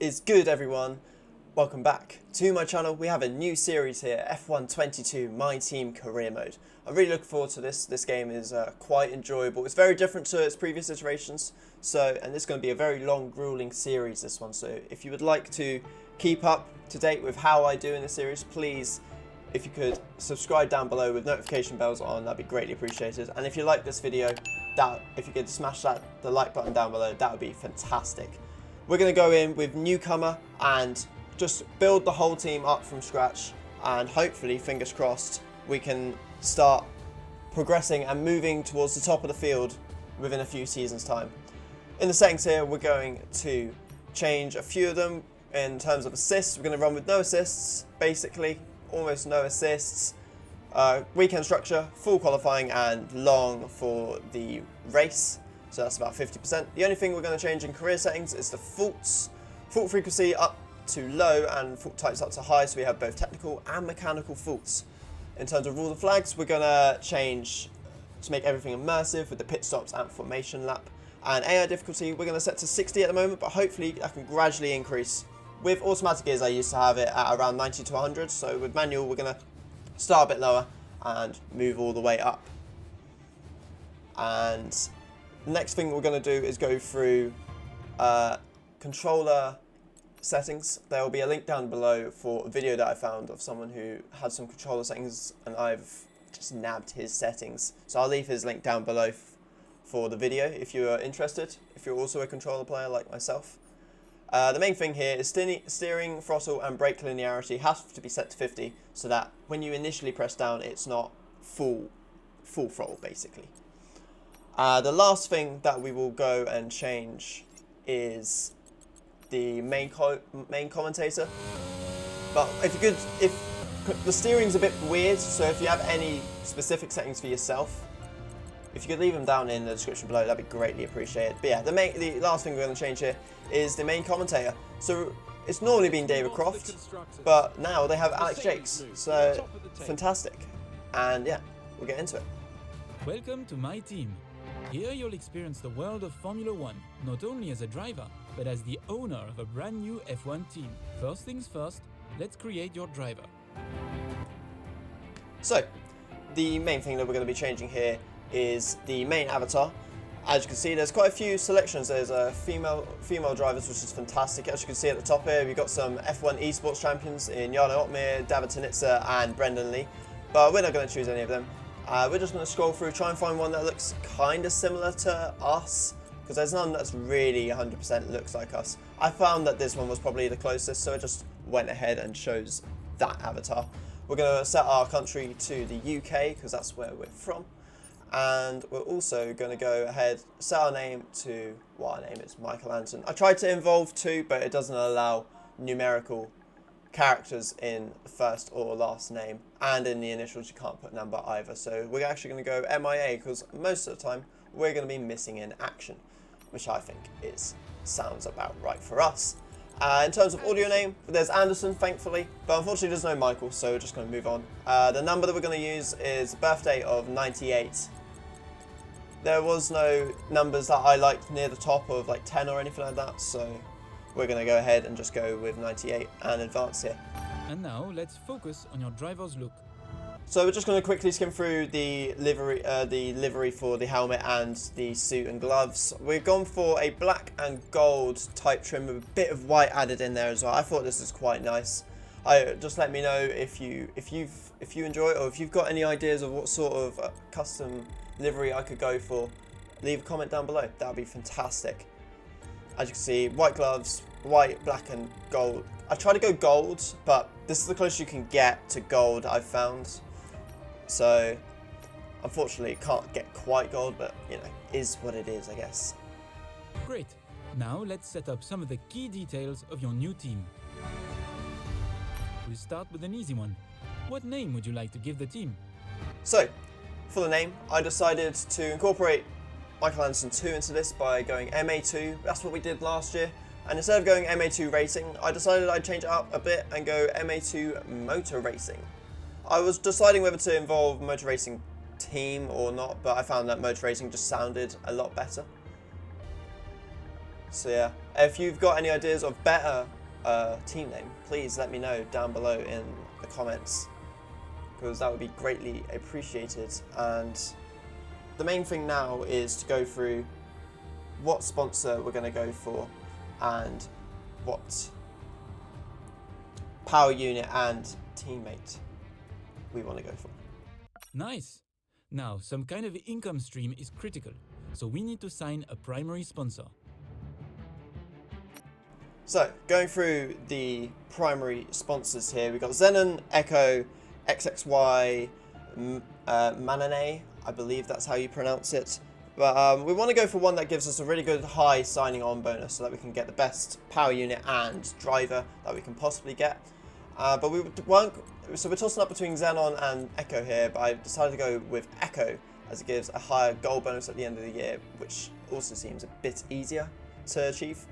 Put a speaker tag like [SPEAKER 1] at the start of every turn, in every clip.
[SPEAKER 1] is good, everyone? Welcome back to my channel. We have a new series here, F1 22 My Team Career Mode. I'm really looking forward to this. This game is quite enjoyable. It's very different to its previous iterations, and this is going to be a very long, grueling series, this one. So if you would like to keep up to date with how I do in this series, please, if you could subscribe down below with notification bells on, that'd be greatly appreciated. And if you like this video, if you could smash the like button down below, that would be fantastic. We're going to go in with newcomer and just build the whole team up from scratch, and hopefully, fingers crossed, we can start progressing and moving towards the top of the field within a few seasons time. In the settings here, we're going to change a few of them. In terms of assists, we're going to run with no assists, basically, almost no assists. Weekend structure, full qualifying and long for the race, so that's about 50%. The only thing we're going to change in career settings is the faults. Fault frequency up to low and fault types up to high, so we have both technical and mechanical faults. In terms of rules and flags, we're going to change to make everything immersive with the pit stops and formation lap. And AI difficulty, we're going to set to 60 at the moment, but hopefully that can gradually increase. With automatic gears, I used to have it at around 90 to 100, so with manual, we're going to start a bit lower and move all the way up. And the next thing we're going to do is go through controller settings. There will be a link down below for a video that I found of someone who had some controller settings, and I've just nabbed his settings. So I'll leave his link down below for the video if you are interested, if you're also a controller player like myself. The main thing here is steering, throttle and brake linearity has to be set to 50, so that when you initially press down, it's not full throttle, basically. The last thing that we will go and change is the main commentator. But if the steering's a bit weird, so if you have any specific settings for yourself, if you could leave them down in the description below, that'd be greatly appreciated. But yeah, the last thing we're going to change here is the main commentator. So it's normally been David Croft, but now they have Alex Jakes. So fantastic. And yeah, we'll get into it.
[SPEAKER 2] Welcome to My Team. Here you'll experience the world of Formula 1, not only as a driver, but as the owner of a brand new F1 team. First things first, let's create your driver.
[SPEAKER 1] So, the main thing that we're going to be changing here is the main avatar. As you can see, there's quite a few selections. There's female drivers, which is fantastic. As you can see at the top here, we've got some F1 esports champions in Jarno Otmir, David Tanitsa and Brendan Lee. But we're not going to choose any of them. We're just going to scroll through, try and find one that looks kind of similar to us, because there's none that's really 100% looks like us. I found that this one was probably the closest, so I just went ahead and chose that avatar. We're going to set our country to the UK, because that's where we're from. And we're also going to go ahead, set our name to, well, our name is Michael Anderson. I tried to involve two, but it doesn't allow numerical characters in the first or last name, and in the initials you can't put number either. So we're actually going to go MIA, because most of the time we're going to be missing in action, which I think sounds about right for us. In terms of audio name, there's Anderson, thankfully, but unfortunately there's no Michael, so we're just going to move on. The number that we're going to use is birthday of 98. There was no numbers that I liked near the top of like 10 or anything like that, so we're going to go ahead and just go with 98 and advance here.
[SPEAKER 2] And now let's focus on your driver's look.
[SPEAKER 1] So we're just going to quickly skim through the livery for the helmet and the suit and gloves. We've gone for a black and gold type trim with a bit of white added in there as well. I thought this was quite nice. Just let me know if you enjoy it, or if you've got any ideas of what sort of custom livery I could go for. Leave a comment down below. That would be fantastic. As you can see, white gloves, white, black and gold. I try to go gold, but this is the closest you can get to gold I've found. So, unfortunately, can't get quite gold, but, you know, is what it is, I guess.
[SPEAKER 2] Great. Now let's set up some of the key details of your new team. We'll start with an easy one. What name would you like to give the team?
[SPEAKER 1] So, for the name, I decided to incorporate Michael Anderson 2 into this by going MA2. That's what we did last year. And instead of going MA2 Racing, I decided I'd change it up a bit and go MA2 Motor Racing. I was deciding whether to involve Motor Racing Team or not, but I found that Motor Racing just sounded a lot better. So yeah, if you've got any ideas of better team name, please let me know down below in the comments, because that would be greatly appreciated. And the main thing now is to go through what sponsor we're going to go for and what power unit and teammate we want to go for.
[SPEAKER 2] Nice! Now, some kind of income stream is critical, so we need to sign a primary sponsor.
[SPEAKER 1] So, going through the primary sponsors here, we've got Xenon, Echo, XXY, Manane, I believe that's how you pronounce it. But we want to go for one that gives us a really good high signing on bonus so that we can get the best power unit and driver that we can possibly get. But we weren't, so we're tossing up between Xenon and Echo here, but I decided to go with Echo as it gives a higher gold bonus at the end of the year, which also seems a bit easier to achieve.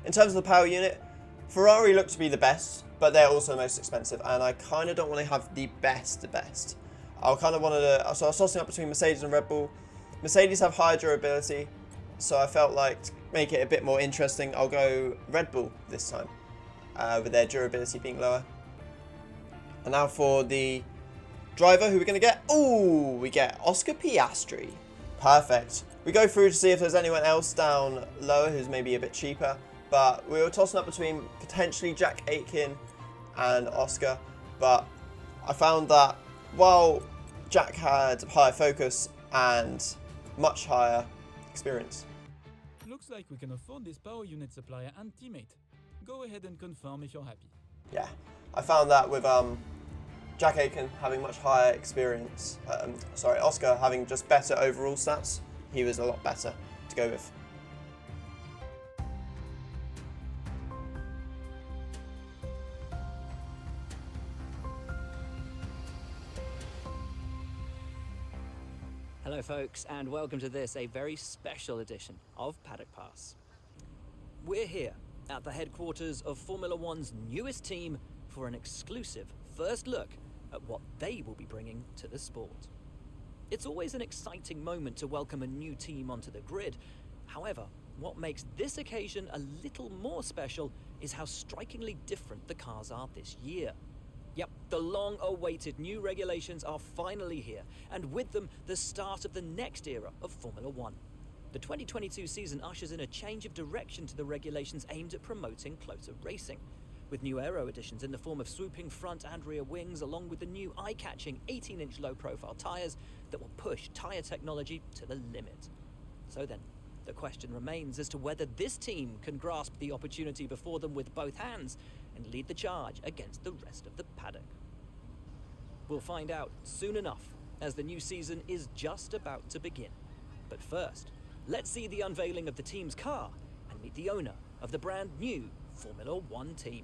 [SPEAKER 1] In terms of the power unit, Ferrari look to be the best, but they're also the most expensive, and I kind of don't want to have the best. I kind of wanted to, so I was tossing up between Mercedes and Red Bull. Mercedes have higher durability, so I felt like to make it a bit more interesting, I'll go Red Bull this time, with their durability being lower. And now for the driver, who we're going to get? Ooh, we get Oscar Piastri. Perfect. We go through to see if there's anyone else down lower who's maybe a bit cheaper, but we were tossing up between potentially Jack Aitken and Oscar, but I found that while Jack had higher focus and much higher experience.
[SPEAKER 2] Looks like we can afford this power unit supplier and teammate. Go ahead and confirm if you're happy.
[SPEAKER 1] Yeah, I found that with Jack Aitken having much higher experience, Oscar having just better overall stats, he was a lot better to go with.
[SPEAKER 3] Hello folks, and welcome to this, a very special edition of Paddock Pass. We're here at the headquarters of Formula One's newest team for an exclusive first look at what they will be bringing to the sport. It's always an exciting moment to welcome a new team onto the grid. However, what makes this occasion a little more special is how strikingly different the cars are this year. Yep, the long-awaited new regulations are finally here, and with them, the start of the next era of Formula One. The 2022 season ushers in a change of direction to the regulations aimed at promoting closer racing, with new aero additions in the form of swooping front and rear wings, along with the new eye-catching 18-inch low-profile tyres that will push tyre technology to the limit. So then, the question remains as to whether this team can grasp the opportunity before them with both hands and lead the charge against the rest of the paddock. We'll find out soon enough, as the new season is just about to begin. But first, let's see the unveiling of the team's car and meet the owner of the brand new Formula One team.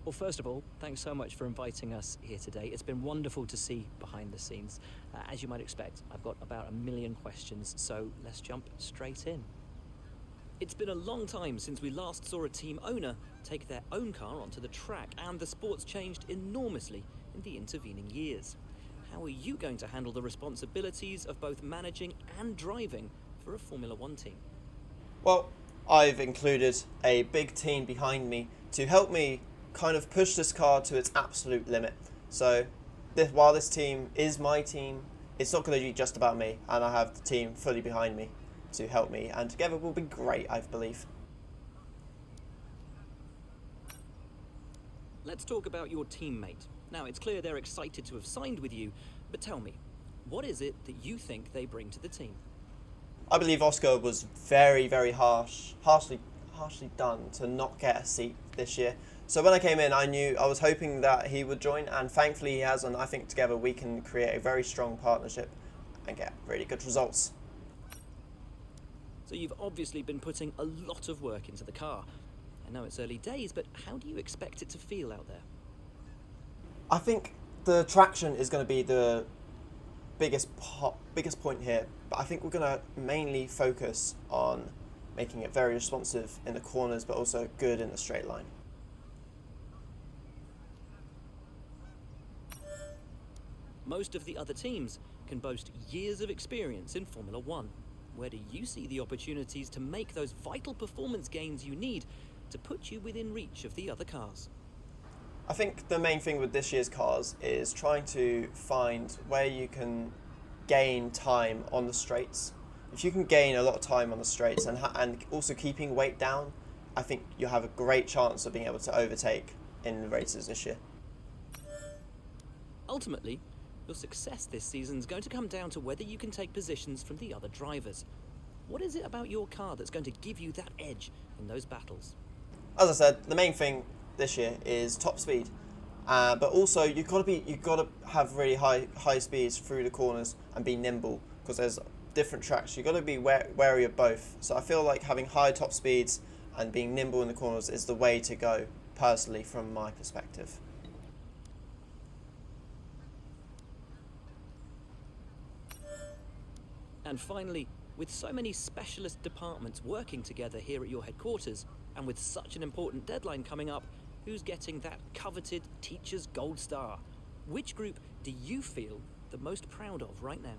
[SPEAKER 3] Well, first of all, thanks so much for inviting us here today. It's been wonderful to see behind the scenes. As you might expect, I've got about 1 million questions, so let's jump straight in. It's been a long time since we last saw a team owner take their own car onto the track, and the sport's changed enormously in the intervening years. How are you going to handle the responsibilities of both managing and driving for a Formula One team?
[SPEAKER 1] Well, I've included a big team behind me to help me kind of push this car to its absolute limit. So while this team is my team, it's not going to be just about me, and I have the team fully behind me to help me, and together we'll be great, I believe.
[SPEAKER 3] Let's talk about your teammate. Now, it's clear they're excited to have signed with you, but tell me, what is it that you think they bring to the team?
[SPEAKER 1] I believe Oscar was very, very harshly done to not get a seat this year. So when I came in, I was hoping that he would join, and thankfully he has, and I think together we can create a very strong partnership and get really good results.
[SPEAKER 3] So you've obviously been putting a lot of work into the car. I know it's early days, but how do you expect it to feel out there?
[SPEAKER 1] I think the traction is going to be the biggest point here, but I think we're going to mainly focus on making it very responsive in the corners, but also good in the straight line.
[SPEAKER 3] Most of the other teams can boast years of experience in Formula One. Where do you see the opportunities to make those vital performance gains you need to put you within reach of the other cars?
[SPEAKER 1] I think the main thing with this year's cars is trying to find where you can gain time on the straights. If you can gain a lot of time on the straights and also keeping weight down, I think you have a great chance of being able to overtake in the races this year.
[SPEAKER 3] Ultimately, your success this season is going to come down to whether you can take positions from the other drivers. What is it about your car that's going to give you that edge in those battles?
[SPEAKER 1] As I said, the main thing this year is top speed, but also you've got to have really high speeds through the corners and be nimble, because there's different tracks. You've got to be wary of both. So I feel like having high top speeds and being nimble in the corners is the way to go, personally, from my perspective.
[SPEAKER 3] And finally, with so many specialist departments working together here at your headquarters, and with such an important deadline coming up, who's getting that coveted Teacher's Gold Star? Which group do you feel the most proud of right now?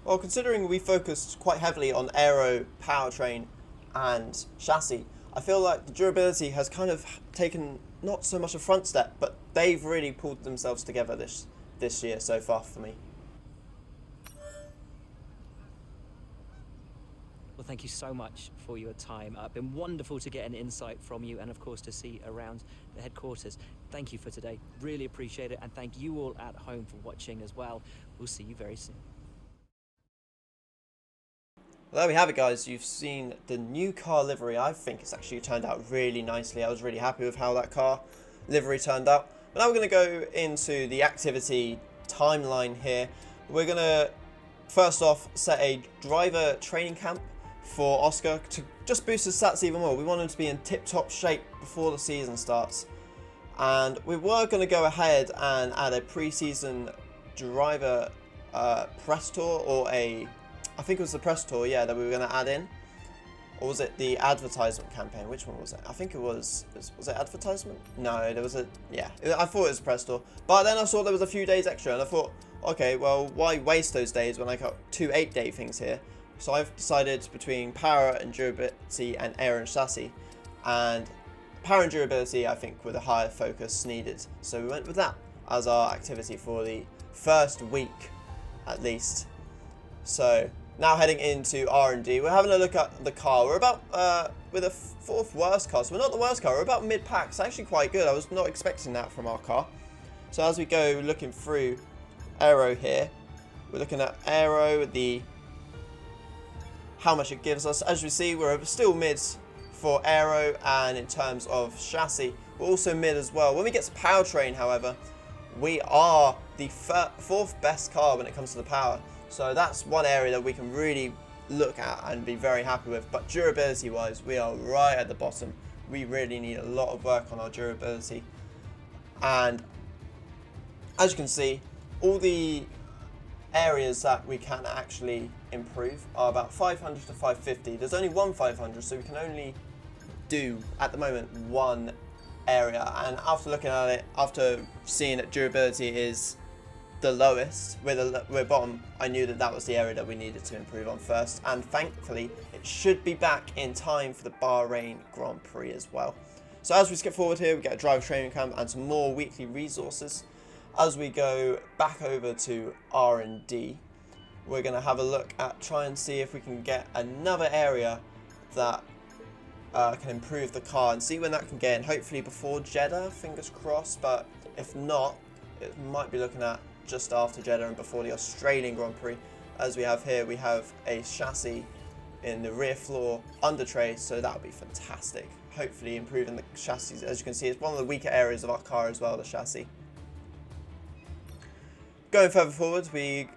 [SPEAKER 1] Well, considering we focused quite heavily on aero, powertrain and chassis, I feel like the durability has kind of taken not so much a front step, but they've really pulled themselves together this year so far for me.
[SPEAKER 3] Well, thank you so much for your time. It's been wonderful to get an insight from you and, of course, to see around the headquarters. Thank you for today. Really appreciate it. And thank you all at home for watching as well. We'll see you very soon.
[SPEAKER 1] Well, there we have it, guys. You've seen the new car livery. I think it's actually turned out really nicely. I was really happy with how that car livery turned out. But now we're going to go into the activity timeline here. We're going to, first off, set a driver training camp for Oscar to just boost his stats even more. We want him to be in tip-top shape before the season starts. And we were going to go ahead and add a pre-season driver press tour, or I think it was the press tour, yeah, that we were going to add in. Or was it the advertisement campaign? Which one was it? I think it was it advertisement? No, there was I thought it was a press tour. But then I saw there was a few days extra, and I thought, okay, well, why waste those days when I got 2 8-day things here? So I've decided between power and durability and air and chassis. And power and durability, I think, were the higher focus needed. So we went with that as our activity for the first week, at least. So now heading into R&D, we're having a look at the car. We're about, with a 4th worst car. So we're not the worst car, we're about mid-pack. It's actually quite good. I was not expecting that from our car. So as we go looking through aero here, we're looking at aero, how much it gives us. As we see, we're still mid for aero, and in terms of chassis, we're also mid as well. When we get to powertrain, however, we are the 4th best car when it comes to the power. So that's one area that we can really look at and be very happy with. But durability wise, we are right at the bottom. We really need a lot of work on our durability. And as you can see, all the areas that we can actually improve are about 500 to 550. There's only one 500, so we can only do at the moment one area. And after looking at it, after seeing that durability is the lowest, we're bottom, I knew that that was the area that we needed to improve on first. And thankfully, it should be back in time for the Bahrain Grand Prix as well. So as we skip forward here, we get a driver training camp and some more weekly resources. As we go back over to R&D, we're going to have a look at try and see if we can get another area that can improve the car, and see when that can get in. Hopefully before Jeddah, fingers crossed, but if not, it might be looking at just after Jeddah and before the Australian Grand Prix. As we have here, we have a chassis in the rear floor under tray, so that would be fantastic. Hopefully improving the chassis. As you can see, it's one of the weaker areas of our car as well, the chassis. Going further forward, we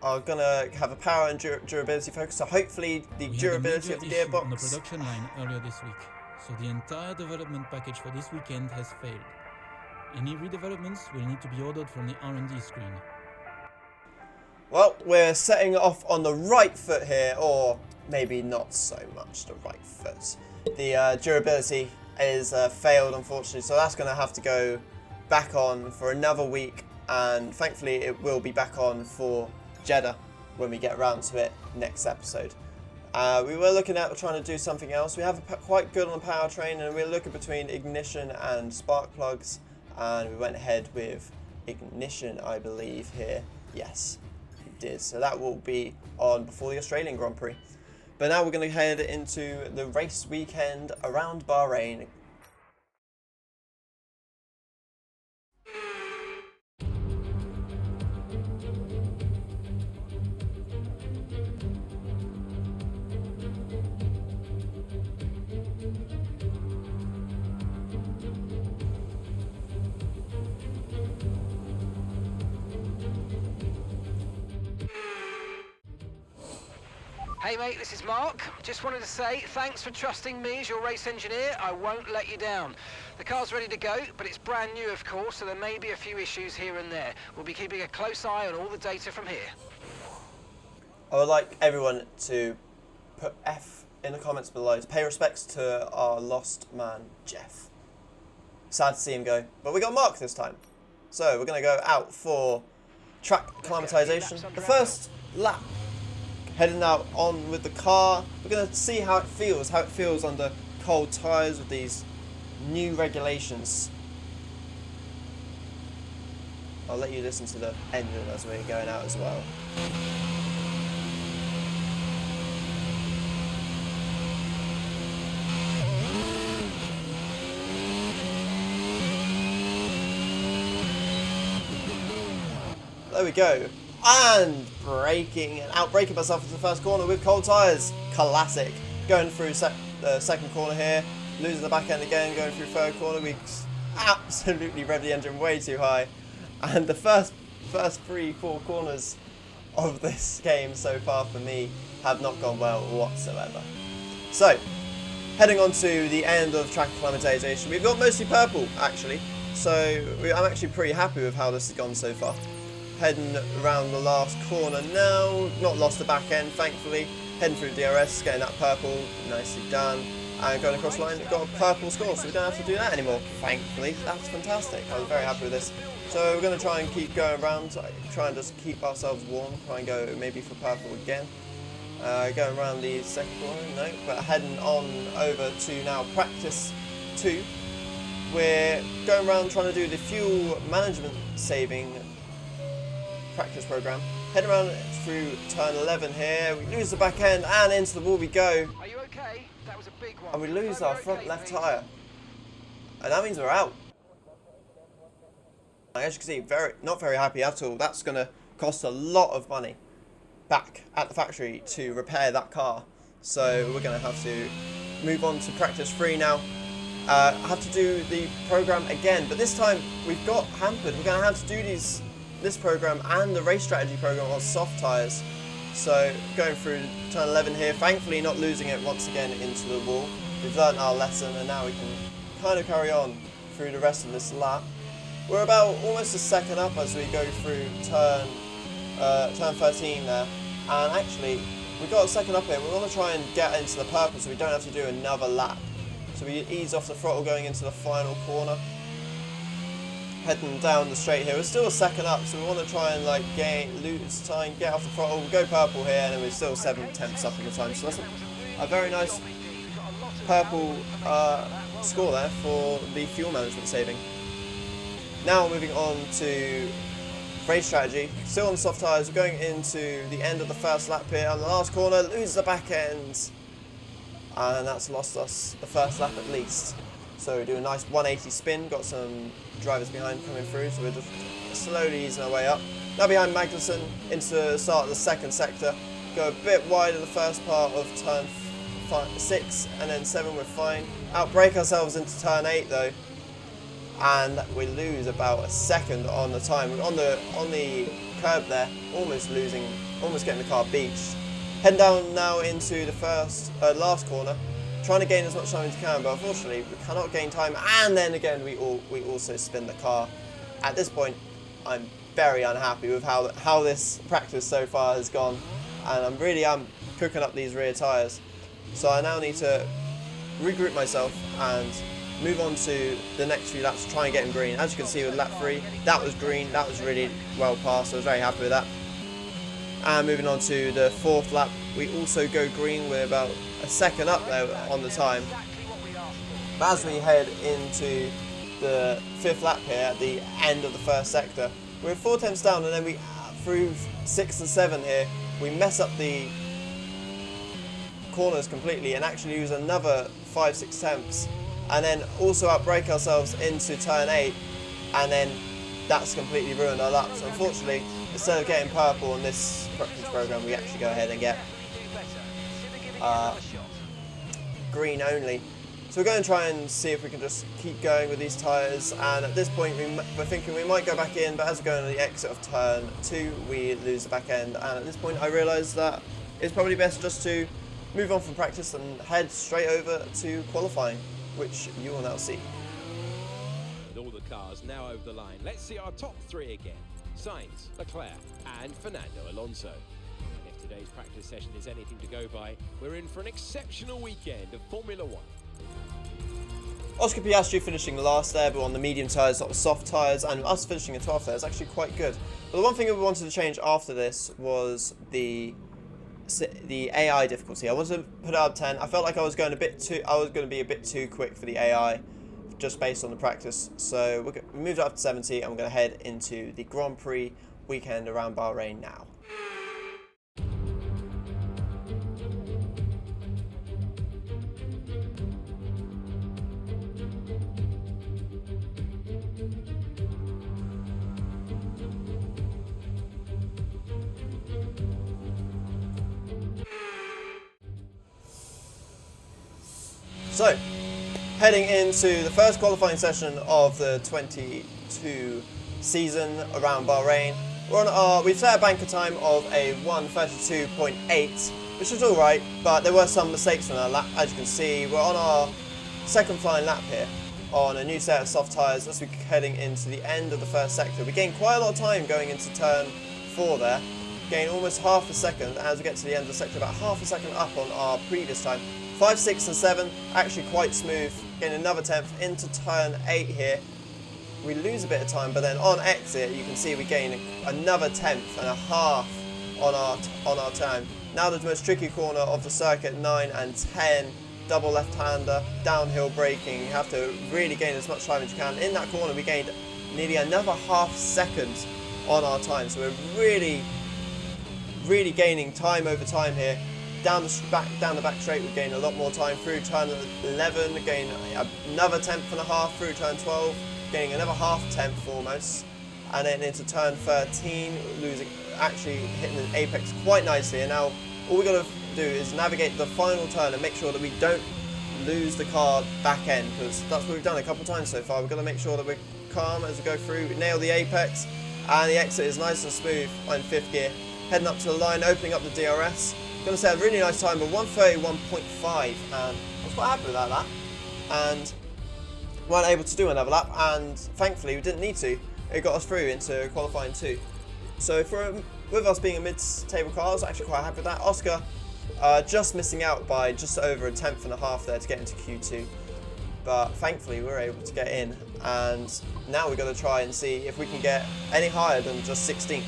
[SPEAKER 1] are going to have a power and durability focus, so hopefully the durability of the gearbox.
[SPEAKER 2] On the production line earlier this week, so the entire development package for this weekend has failed. Any redevelopments will need to be ordered from the R&D screen.
[SPEAKER 1] Well, we're setting off on the right foot here, or maybe not so much the right foot. The durability is failed, unfortunately, so that's going to have to go back on for another week, and thankfully it will be back on for Jeddah when we get around to it next episode. We were looking at trying to do something else. We have quite good on the powertrain, and we were looking between ignition and spark plugs, and we went ahead with ignition, I believe, here. Yes, we did. So that will be on before the Australian Grand Prix. But now we're going to head into the race weekend around Bahrain.
[SPEAKER 4] Hey mate, this is Mark. Just wanted to say thanks for trusting me as your race engineer. I won't let you down. The car's ready to go, but it's brand new of course, so there may be a few issues here and there. We'll be keeping a close eye on all the data from here.
[SPEAKER 1] I would like everyone to put F in the comments below to pay respects to our lost man, Jeff. Sad to see him go, but we got Mark this time. So we're going to go out for track acclimatization. The first lap. Heading out on with the car. We're going to see how it feels under cold tyres with these new regulations. I'll let you listen to the engine as we're going out as well. There we go. And braking and outbraking myself into the first corner with cold tyres. Classic. Going through the second corner here, losing the back end again, going through third corner. We absolutely revved the engine way too high. And the first 3-4 corners of this game so far for me have not gone well whatsoever. So, heading on to the end of track acclimatization, we've got mostly purple actually. So I'm actually pretty happy with how this has gone so far. Heading around the last corner now, not lost the back end thankfully, heading through DRS, getting that purple, nicely done, and going across the line, got a purple score, so we don't have to do that anymore, thankfully. That's fantastic. I was very happy with this. So we're going to try and keep going around, try and just keep ourselves warm, try and go maybe for purple again. Going around the second corner, no, but heading on over to now practice 2. We're going around trying to do the fuel management saving practice program. Heading around through turn 11 here, we lose the back end and into the wall we go.
[SPEAKER 4] Are you okay? That was a big one.
[SPEAKER 1] And we lose our front left tyre. And that means we're out. As you can see, not very happy at all. That's going to cost a lot of money back at the factory to repair that car. So we're going to have to move on to practice 3 now. I have to do the program again, but this time we've got hampered. We're going to have to do this program and the race strategy program on soft tyres. So going through turn 11 here, thankfully not losing it once again into the wall. We've learnt our lesson and now we can kind of carry on through the rest of this lap. We're about almost a second up as we go through turn 13 there, and actually we've got a second up here. We want to try and get into the purple so we don't have to do another lap. So we ease off the throttle going into the final corner. Heading down the straight here, we're still a second up, so we want to try and like lose time, get off the throttle, we'll go purple here, and then we're still 7/10 up in the time. So that's a very nice purple score there for the fuel management saving. Now moving on to race strategy, still on soft tyres, we're going into the end of the first lap here, on the last corner, lose the back end, and that's lost us the first lap at least. So we do a nice 180 spin, got some drivers behind coming through, so we're just slowly easing our way up. Now behind Magnussen into the start of the second sector, go a bit wide in the first part of turn 6, and then 7 we're fine. Outbrake ourselves into turn 8 though, and we lose about a second on the time. On the curb there, almost getting the car beached. Heading down now into the last corner. trying to gain as much time as we can, but unfortunately we cannot gain time, and then again we also spin the car. At this point, I'm very unhappy with how this practice so far has gone, and I'm really cooking up these rear tyres. So I now need to regroup myself and move on to the next few laps to try and get in green. As you can see with lap 3, that was green, that was really well passed, I was very happy with that. And moving on to the 4th lap, we also go green. We're about a second up there on the time. But as we head into the 5th lap here at the end of the first sector, we're 4 tenths down, and then we through 6 and 7 here, we mess up the corners completely and actually lose another 5-6 tenths, and then also outbrake ourselves into turn 8, and then that's completely ruined our laps. So unfortunately, instead of getting purple on this practice program, we actually go ahead and get green only. So we're going to try and see if we can just keep going with these tyres, and at this point we're thinking we might go back in, but as we're going on the exit of turn 2, we lose the back end, and at this point I realise that it's probably best just to move on from practice and head straight over to qualifying, which you will now see.
[SPEAKER 5] With all the cars now over the line, let's see our top 3 again. Sainz, Leclerc and Fernando Alonso. And if today's practice session is anything to go by, we're in for an exceptional weekend of Formula 1.
[SPEAKER 1] Oscar Piastri finishing last there, but on the medium tyres, not the soft tyres, and us finishing in 12th there is actually quite good. But the one thing that we wanted to change after this was the AI difficulty. I wanted to put it up 10. I felt like I was going to be a bit too quick for the AI, just based on the practice. So we moved it up to 70, and we're going to head into the Grand Prix weekend around Bahrain now. So, heading into the first qualifying session of the 22 season around Bahrain. We've set a banker time of a 1:32.8, which is alright, but there were some mistakes on our lap. As you can see, we're on our second flying lap here on a new set of soft tyres as we're heading into the end of the first sector. We gained quite a lot of time going into turn 4 there, gained almost half a second as we get to the end of the sector, about half a second up on our previous time. 5, 6 and 7, actually quite smooth, gain another 10th into turn 8 here. We lose a bit of time, but then on exit you can see we gain another 10th and a half on our time. Now the most tricky corner of the circuit, 9 and 10, double left-hander, downhill braking. You have to really gain as much time as you can. In that corner we gained nearly another half second on our time, so we're really gaining time over time here. Down the back straight, we gain a lot more time. Through turn 11, gain another 10th and a half. Through turn 12, gaining another half 10th almost. And then into turn 13, actually hitting the apex quite nicely. And now all we got to do is navigate the final turn and make sure that we don't lose the car back end, because that's what we've done a couple of times so far. We've got to make sure that we're calm as we go through. We nail the apex, and the exit is nice and smooth on 5th gear. Heading up to the line, opening up the DRS. Going to say a really nice time of 1:31.5, and I was quite happy with that lap, and weren't able to do another lap, and thankfully we didn't need to. It got us through into qualifying 2. So with us being a mid-table car, I was actually quite happy with that. Oscar just missing out by just over a 10th and a half there to get into Q2, but thankfully we were able to get in, and now we've got to try and see if we can get any higher than just 16th.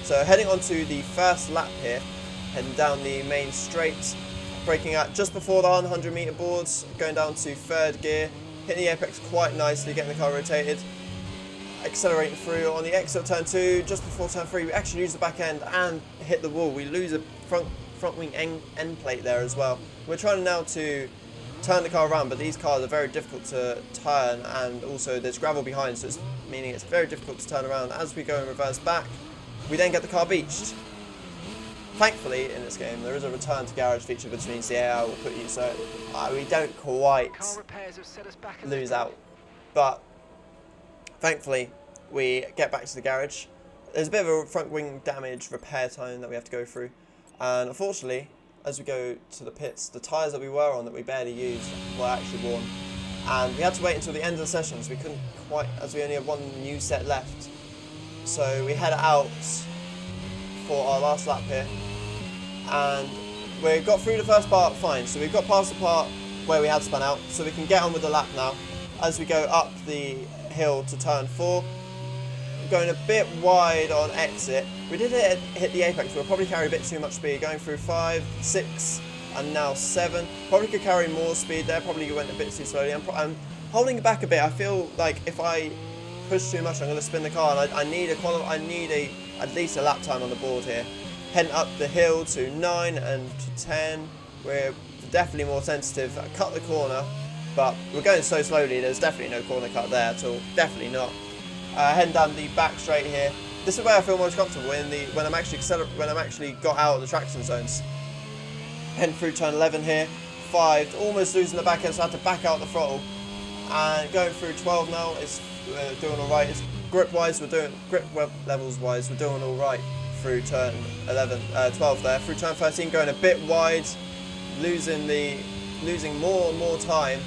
[SPEAKER 1] So heading on to the first lap here, heading down the main straight, braking out just before the 100 metre boards, going down to 3rd gear, hitting the apex quite nicely, getting the car rotated, accelerating through on the exit of turn 2, just before turn 3, we actually lose the back end and hit the wall. We lose a front wing end plate there as well. We're trying now to turn the car around, but these cars are very difficult to turn, and also there's gravel behind, so meaning it's very difficult to turn around. As we go in reverse back, we then get the car beached. Thankfully, in this game, there is a return to garage feature, which means the AI will put you, so we don't quite lose out. But thankfully, we get back to the garage. There's a bit of a front wing damage repair time that we have to go through, and unfortunately, as we go to the pits, the tyres that we were on that we barely used were actually worn. And we had to wait until the end of the session, so we couldn't quite, as we only had one new set left. So we head out for our last lap here. And we got through the first part fine, so we've got past the part where we had spun out, so we can get on with the lap now. As we go up the hill to turn 4, going a bit wide on exit. We did hit the apex, we'll probably carry a bit too much speed, going through 5, 6, and now 7. Probably could carry more speed there, probably went a bit too slowly. I'm holding it back a bit. I feel like if I push too much, I'm going to spin the car, and I need at least a lap time on the board here. Heading up the hill to 9 and to 10. We're definitely more sensitive. I cut the corner, but we're going so slowly, there's definitely no corner cut there at all. Definitely not. Heading down the back straight here. This is where I feel most comfortable when I'm actually got out of the traction zones. Heading through turn 11 here. 5, almost losing the back end, so I had to back out the throttle. And going through 12 now, it's doing all right. It's grip levels wise, we're doing all right through turn 12 there. Through turn 13, going a bit wide, losing more and more time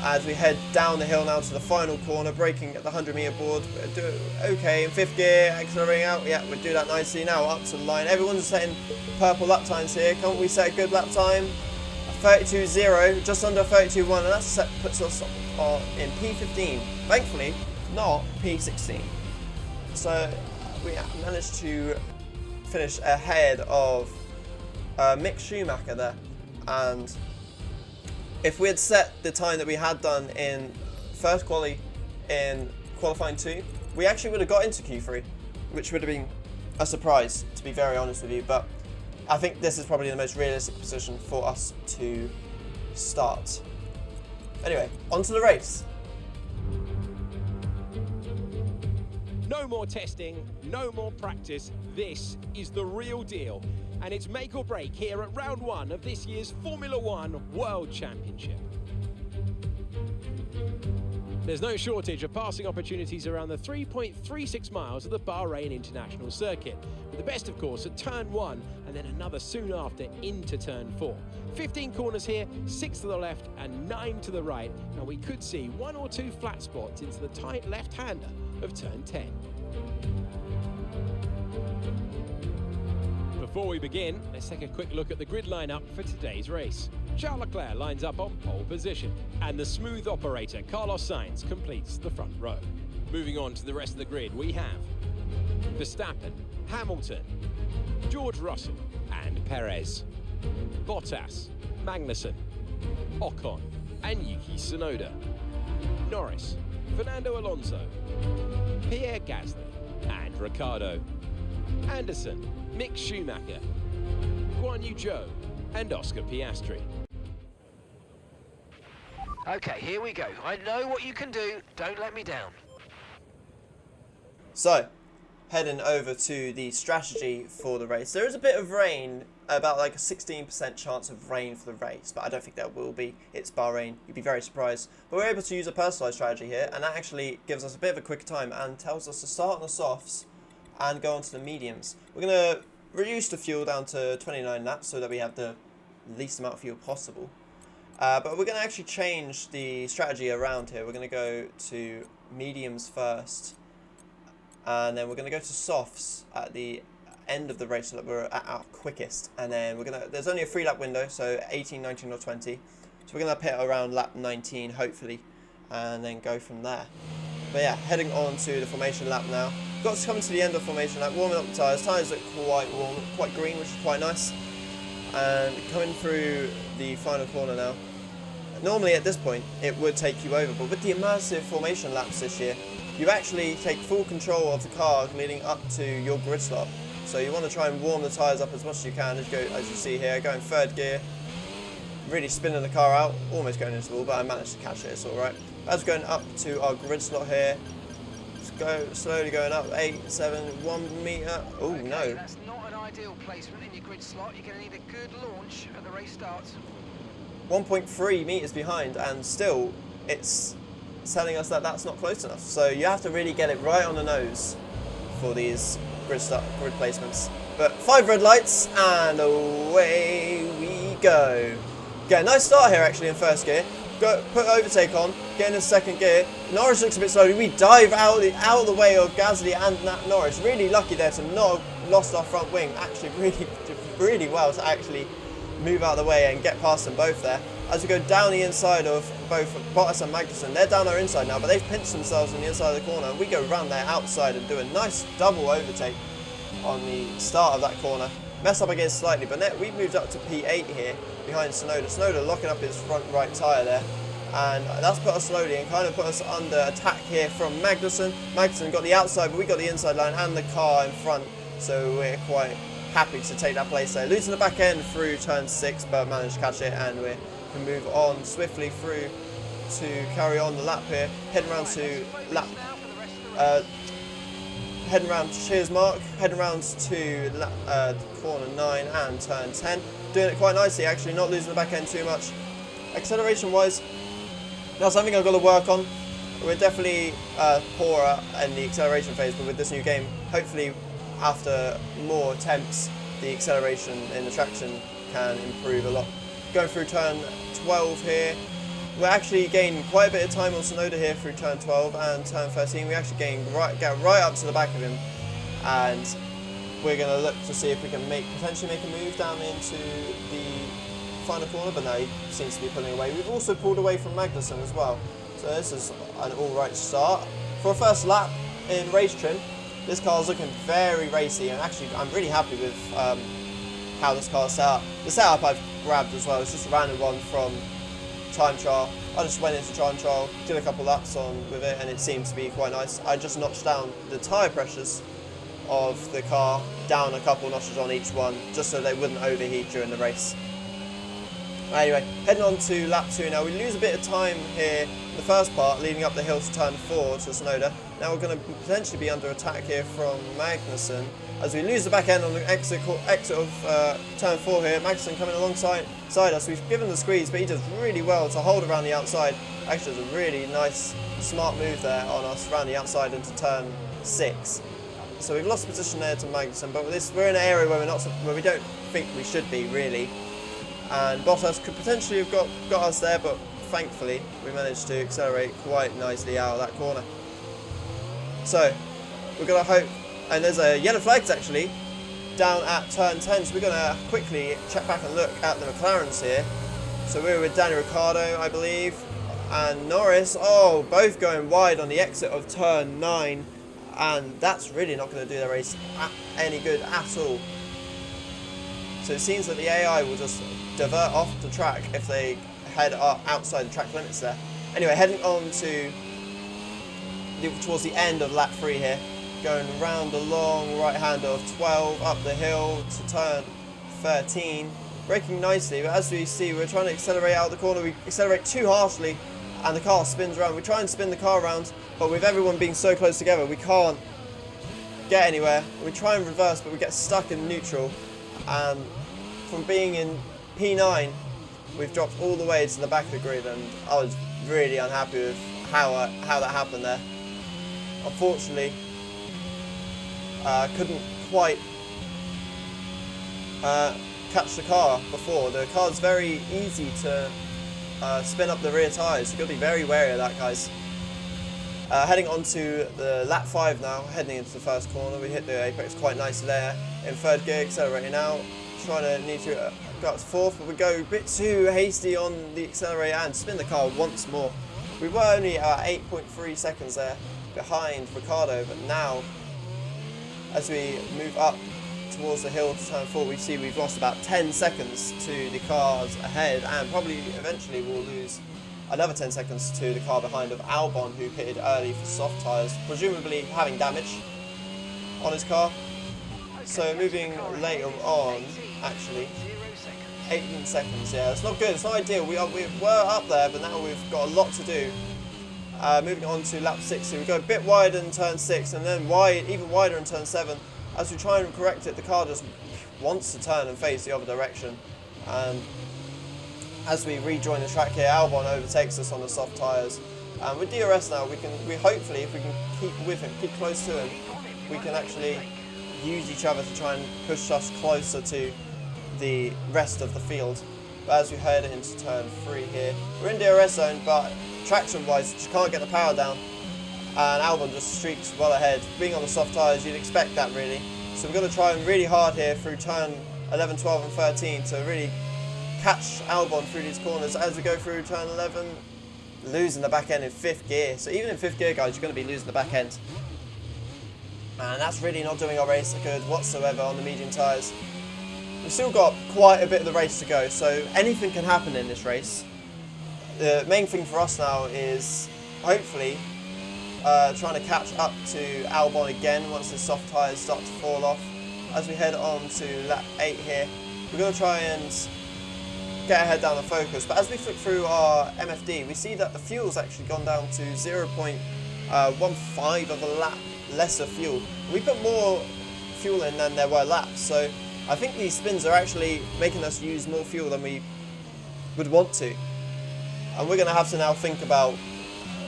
[SPEAKER 1] as we head down the hill now to the final corner, braking at the 100-meter board. Do okay in 5th gear, accelerating out. Yeah, we do that nicely now. Up to the line. Everyone's setting purple lap times here. Can't we set a good lap time? 32.0, just under 32.1, and that puts us in P15. Thankfully, not P16. So we managed to finish ahead of Mick Schumacher there, and if we had set the time that we had done in first quali in qualifying 2, we actually would have got into Q3, which would have been a surprise, to be very honest with you. But I think this is probably the most realistic position for us to start. Anyway, on to the race.
[SPEAKER 5] No more testing, no more practice. This is the real deal. And it's make or break here at round 1 of this year's Formula One World Championship. There's no shortage of passing opportunities around the 3.36 miles of the Bahrain International Circuit, with the best, of course, at turn 1 and then another soon after into turn 4. 15 corners here, 6 to the left and 9 to the right, and we could see 1 or 2 flat spots into the tight left-hander of turn 10. Before we begin, let's take a quick look at the grid lineup for today's race. Charles Leclerc lines up on pole position, and the smooth operator Carlos Sainz completes the front row. Moving on to the rest of the grid, we have Verstappen, Hamilton, George Russell and Perez, Bottas, Magnussen, Ocon and Yuki Tsunoda, Norris, Fernando Alonso, Pierre Gasly and Ricciardo, Anderson, Mick Schumacher, Guan Yu Zhou and Oscar Piastri.
[SPEAKER 4] Okay, here we go. I know what you can do. Don't let me down.
[SPEAKER 1] So, heading over to the strategy for the race. There is a bit of rain, about like a 16% chance of rain for the race, but I don't think there will be. It's Bahrain. You'd be very surprised. But we're able to use a personalised strategy here, and that actually gives us a bit of a quicker time and tells us to start on the softs and go on to the mediums. We're going to reduce the fuel down to 29 laps so that we have the least amount of fuel possible. But we're going to actually change the strategy around here. We're going to go to mediums first, and then we're going to go to softs at the end of the race so that we're at our quickest. And then there's only a 3-lap window, so 18, 19 or 20. So we're going to pit around lap 19 hopefully, and then go from there. But yeah, heading on to the formation lap now. Got to come to the end of formation lap, warming up the tyres. Tyres look quite warm, quite green, which is quite nice. And coming through the final corner now. Normally at this point it would take you over, but with the immersive formation laps this year, you actually take full control of the car leading up to your grid slot. So you want to try and warm the tyres up as much as you can. As you see here, going 3rd gear, really spinning the car out, almost going into the wall, but I managed to catch it, it's alright. As we're going up to our grid slot here, slowly going up, 8, 7, 1 metre, oh
[SPEAKER 4] okay,
[SPEAKER 1] no.
[SPEAKER 4] That's not an ideal placement in your grid slot. You're going to need a good launch at the race starts.
[SPEAKER 1] 1.3 metres behind, and still it's telling us that that's not close enough. So you have to really get it right on the nose for these grid placements. But 5 red lights, and away we go. Get a nice start here actually in first gear. Put overtake on, get into second gear. Norris looks a bit slowly. We dive out of the way of Gasly and Norris. Really lucky there to not have lost our front wing. Actually, really well to actually move out of the way and get past them both there. As we go down the inside of both Bottas and Magnussen, they're down our inside now, but they've pinched themselves on the inside of the corner. We go around their outside and do a nice double overtake on the start of that corner. Mess up again slightly, but we've moved up to P8 here behind Tsunoda. Tsunoda locking up his front right tyre there, and that's put us slowly and kind of put us under attack here from Magnussen. Magnussen got the outside, but we got the inside line and the car in front, so we're quite happy to take that place there. Losing the back end through turn 6, but managed to catch it, and we can move on swiftly through to carry on the lap here. Heading around to lap. Heading around, cheers Mark, heading around to corner 9 and turn 10. Doing it quite nicely actually, not losing the back end too much. Acceleration wise, that's something I've got to work on. We're definitely poorer in the acceleration phase, but with this new game, hopefully after more attempts, the acceleration in the traction can improve a lot. Going through turn 12 here. We're actually gaining quite a bit of time on Tsunoda here through turn 12 and turn 13. We actually get right up to the back of him, and we're going to look to see if we can potentially make a move down into the final corner, but no, he seems to be pulling away. We've also pulled away from Magnussen as well, so this is an alright start. For a first lap in race trim, this car is looking very racy, and actually I'm really happy with how this car is set up. The setup I've grabbed as well, it's just a random one from time trial. I just went into time trial, did a couple laps on with it, and it seemed to be quite nice. I just notched down the tyre pressures of the car, down a couple notches on each one, just so they wouldn't overheat during the race. Anyway, heading on to lap 2 now. We lose a bit of time here in the first part, leading up the hill to turn 4 to Tsunoda. Now we're going to potentially be under attack here from Magnussen, as we lose the back end on the exit of turn 4 here. Magnussen coming alongside us. We've given the squeeze, but he does really well to hold around the outside. Actually does a really nice, smart move there on us around the outside into turn 6. So we've lost position there to Magnussen, but we're in an area where we don't think we should be really. And Bottas could potentially have got us there, but thankfully we managed to accelerate quite nicely out of that corner. So we're going to hope, and there's a yellow flags actually down at turn 10, so we're going to quickly check back and look at the McLarens here. So we were with Danny Ricciardo, I believe, and Norris, both going wide on the exit of turn 9, and that's really not going to do the race any good at all. So it seems that the AI will just divert off the track if they head up outside the track limits there. Anyway, heading on to towards the end of lap 3 here, going around the long right hand of 12 up the hill to turn 13, braking nicely, but as we see we're trying to accelerate out the corner. We accelerate too harshly and the car spins around. We try and spin the car around, but with everyone being so close together we can't get anywhere. We try and reverse, but we get stuck in neutral, and from being in P9 we've dropped all the way to the back of the grid, and I was really unhappy with how that happened there. Unfortunately, couldn't quite catch the car before. The car's very easy to spin up the rear tyres, so you've got to be very wary of that, guys. Heading on to the lap 5 now, heading into the first corner. We hit the apex quite nicely there in third gear, accelerating out, trying to go up to fourth, but we go a bit too hasty on the accelerator and spin the car once more. We were only at 8.3 seconds there behind Ricciardo, but now as we move up towards the hill to turn 4, we see we've lost about 10 seconds to the cars ahead, and probably eventually we'll lose another 10 seconds to the car behind of Albon, who pitted early for soft tyres, presumably having damage on his car. So moving later on, actually, 18 seconds, yeah, it's not good, it's not ideal. We were up there, but now we've got a lot to do. Moving on to lap 6, so we go a bit wider in turn 6, and then even wider in turn 7. As we try and correct it, the car just wants to turn and face the other direction. As we rejoin the track here, Albon overtakes us on the soft tyres. With DRS now, we hopefully, if we can keep with him, keep close to him, we can actually use each other to try and push us closer to the rest of the field. But as we head into turn 3 here, we're in DRS zone, but traction-wise, just can't get the power down. And Albon just streaks well ahead. Being on the soft tyres, you'd expect that really. So we've got to try and really hard here through turn 11, 12 and 13 to really catch Albon through these corners. As we go through turn 11, losing the back end in 5th gear. So even in 5th gear, guys, you're going to be losing the back end. And that's really not doing our race good whatsoever on the medium tyres. We've still got quite a bit of the race to go, so anything can happen in this race. The main thing for us now is hopefully trying to catch up to Albon again once the soft tyres start to fall off. As we head on to lap 8 here, we're going to try and get our head down the focus. But as we flick through our MFD, we see that the fuel's actually gone down to 0.15 of a lap lesser fuel. We put more fuel in than there were laps, so I think these spins are actually making us use more fuel than we would want to. And we're going to have to now think about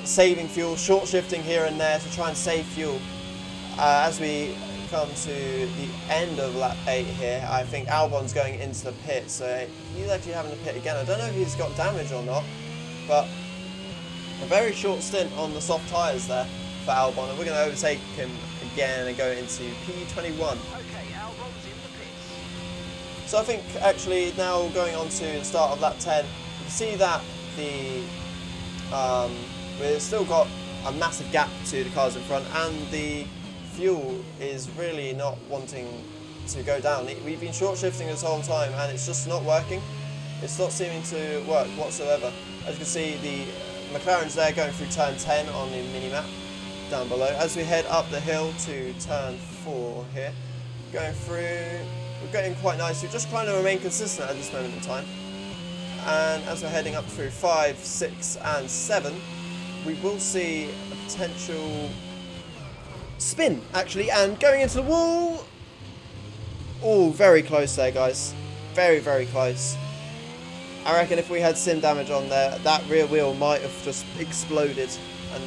[SPEAKER 1] saving fuel, short shifting here and there to try and save fuel. As we come to the end of lap 8 here, I think Albon's going into the pit, so he's actually having to pit again. I don't know if he's got damage or not, but a very short stint on the soft tyres there for Albon, and we're going to overtake him again and go into P21. So I think actually now going on to the start of lap 10, you can see that we've still got a massive gap to the cars in front, and the fuel is really not wanting to go down. We've been short shifting this whole time and it's just not working. It's not seeming to work whatsoever. As you can see, the McLaren's there going through turn 10 on the mini-map down below. As we head up the hill to turn 4 here, going through, we're getting quite nice. We're just trying to remain consistent at this moment in time. And as we're heading up through 5, 6 and 7, we will see a potential spin actually, and going into the wall. Oh, very close there, guys. Very, very close. I reckon if we had sim damage on there, that rear wheel might have just exploded and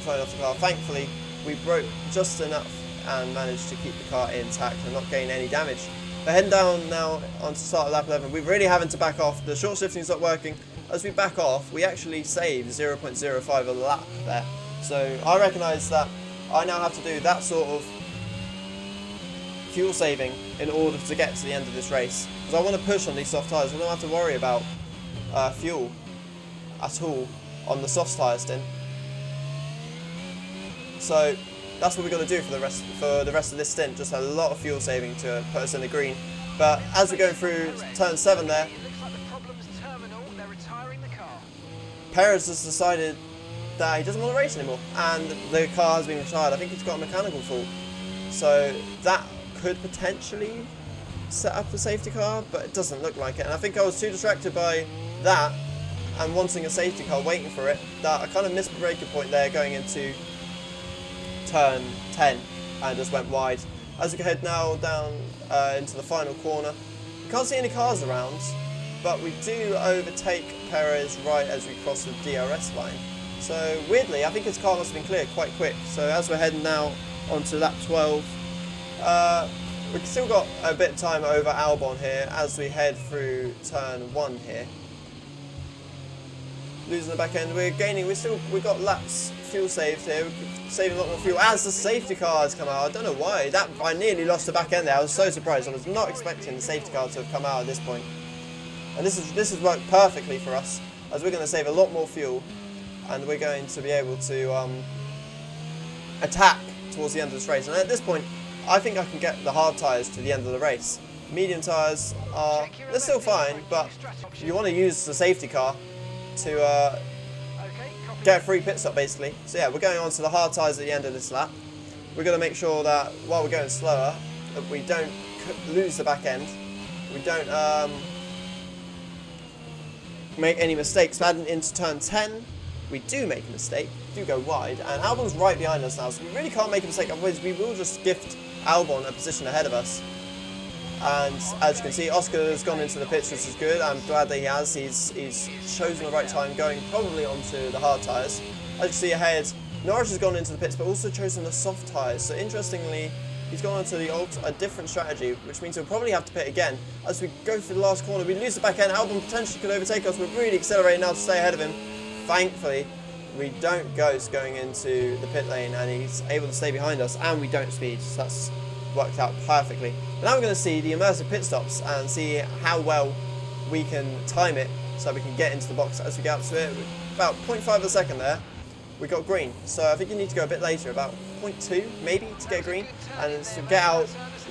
[SPEAKER 1] flown off the car. Thankfully, we broke just enough and managed to keep the car intact and not gain any damage. We're heading down now on to start of lap 11. We're really having to back off. The short shifting's not working. As we back off, we actually saved 0.05 a lap there. So I recognise that I now have to do that sort of fuel saving in order to get to the end of this race. Because I want to push on these soft tyres. I don't have to worry about fuel at all on the soft tyre stint. So that's what we're going to do for the rest of this stint. Just a lot of fuel saving to put us in the green. But as we're going through turn 7 there, Perez has decided that he doesn't want to race anymore, and the car has been retired. I think it's got a mechanical fault, so that could potentially set up a safety car, but it doesn't look like it. And I think I was too distracted by that and wanting a safety car, waiting for it, that I kind of missed the breaker point there going into turn 10 and just went wide. As we head now down into the final corner, we can't see any cars around, but we do overtake Perez right as we cross the DRS line. So weirdly, I think his car must have been cleared quite quick. So as we're heading now onto lap 12, we've still got a bit of time over Albon here as we head through turn 1 here. Losing the back end, we've got laps fuel saved here. We're saving a lot more fuel as the safety cars come out. I don't know why. I nearly lost the back end there. I was so surprised. I was not expecting the safety car to have come out at this point. And this has worked perfectly for us, as we're going to save a lot more fuel, and we're going to be able to attack towards the end of this race. And at this point, I think I can get the hard tyres to the end of the race. Medium tyres they're still fine, but you want to use the safety car to get a free pit stop basically. So yeah, we're going on to the hard tyres at the end of this lap. We're going to make sure that while we're going slower, that we don't lose the back end. We don't make any mistakes. Heading into turn 10, we do make a mistake, do go wide, and Albon's right behind us now, so we really can't make a mistake, otherwise we will just gift Albon a position ahead of us. And as you can see, Oscar has gone into the pits, which is good. I'm glad that he has. He's chosen the right time, going probably onto the hard tyres. As you can see ahead, Norris has gone into the pits, but also chosen the soft tyres. So interestingly, he's gone on to a different strategy, which means he'll probably have to pit again. As we go through the last corner, we lose the back end. Albon potentially could overtake us. We're really accelerating now to stay ahead of him. Thankfully, we don't ghost going into the pit lane, and he's able to stay behind us, and we don't speed, so that's worked out perfectly. But now we're going to see the immersive pit stops and see how well we can time it so we can get into the box. As we get up to it, about 0.5 of a second there, we got green. So I think you need to go a bit later, about 0.2 maybe, to get green, and to get out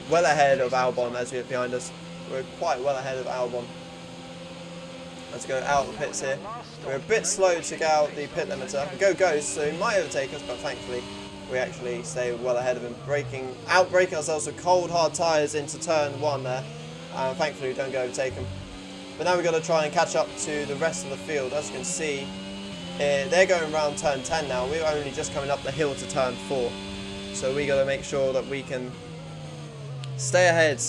[SPEAKER 1] well ahead of Albon as we look behind us. We're quite well ahead of Albon. Let's go out of the pits here. We're a bit slow to get out the pit limiter. We go ghost, so he might overtake us, but thankfully we actually stay well ahead of him, outbraking ourselves with cold hard tyres into turn 1 there, and thankfully we don't go overtake him. But now we've got to try and catch up to the rest of the field. As you can see, they're going around turn 10 now. We're only just coming up the hill to turn 4, so we got to make sure that we can stay ahead